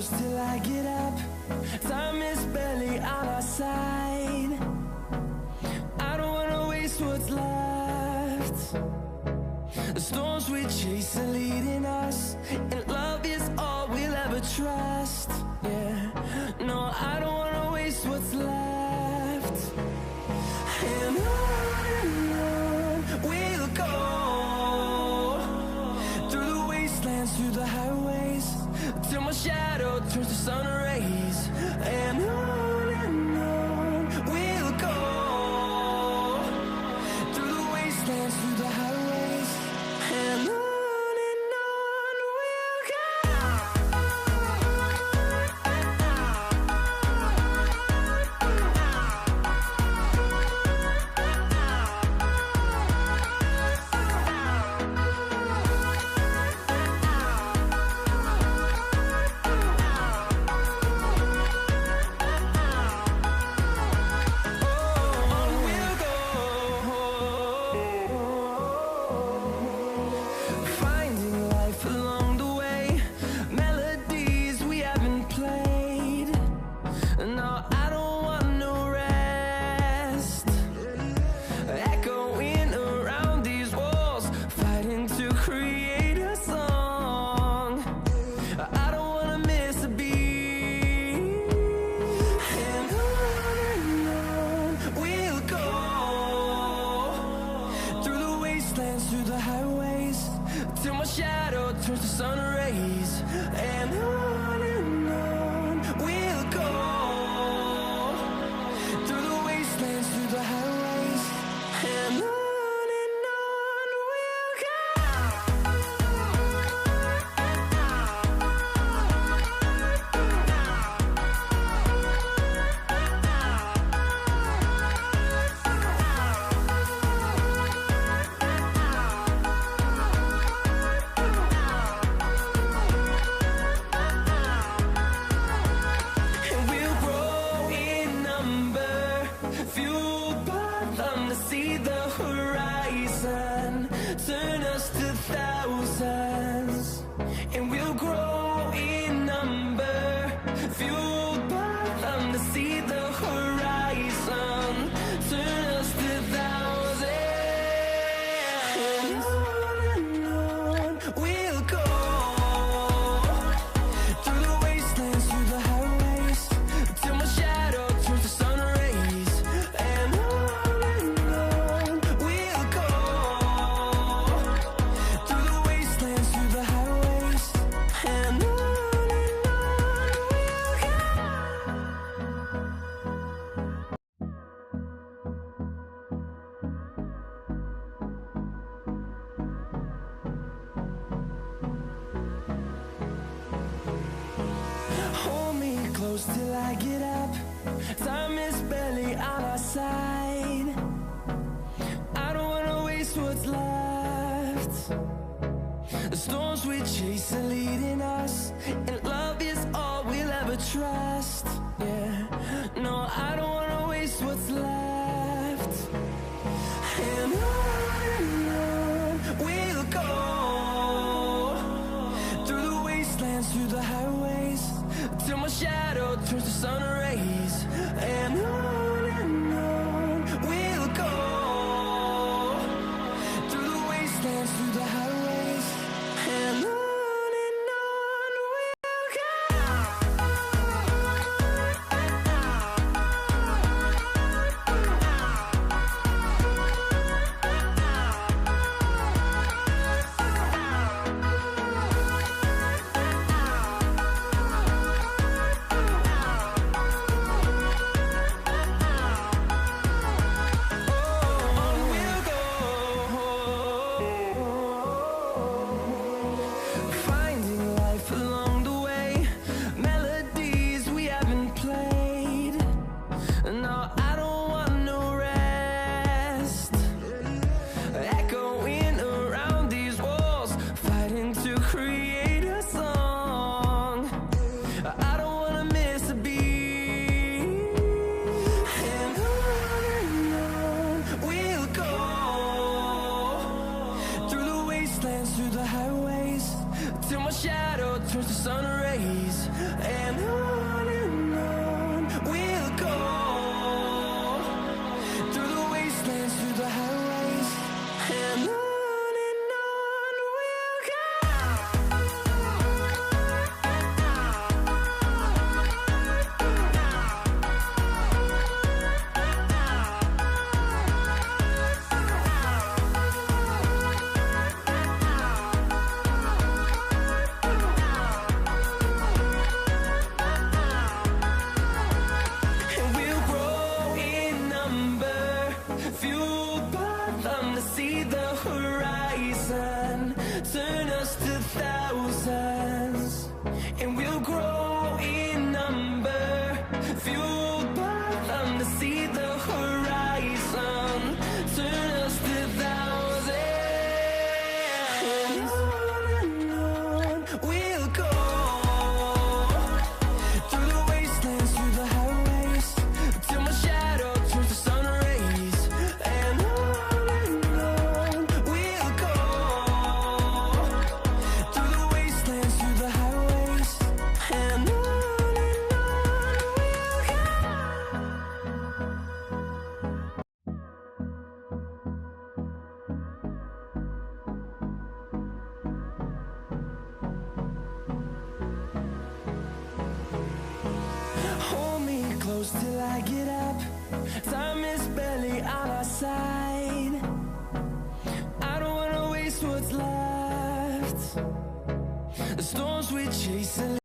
close till I get up. Time is barely on our side. I don't wanna waste what's left. The storms we chase are leading us, and love is all we'll ever trust. Yeah, no, I don't wanna waste what's left. And on we'll go, through the wastelands, through the highways, till my shadow turns to sun rays. And on we'll go, through the wastelands, through the highways, and on we'll go. Through the highways, till my shadow turns to sun rays. And on we'll go, through the wastelands, through the highways, and on we'll go. See the horizon, turn us to thousands, and we'll grow in number, fueled by them. To see the horizon, turn us to thousands, and on we'll go, through the wastelands, through the highways, till my shadow turns to sun rays. And close till I get up. Time is barely on our side. I don't wanna waste what's left. The storms we chase are leading us, and love is all we'll ever trust. Yeah, no, I don't wanna waste what's left. And on we'll go, through the wastelands, through the highways, till my shadow turns to sun rays. close till I get up. Time is barely on our side. I don't wanna waste what's left. The storms we chase are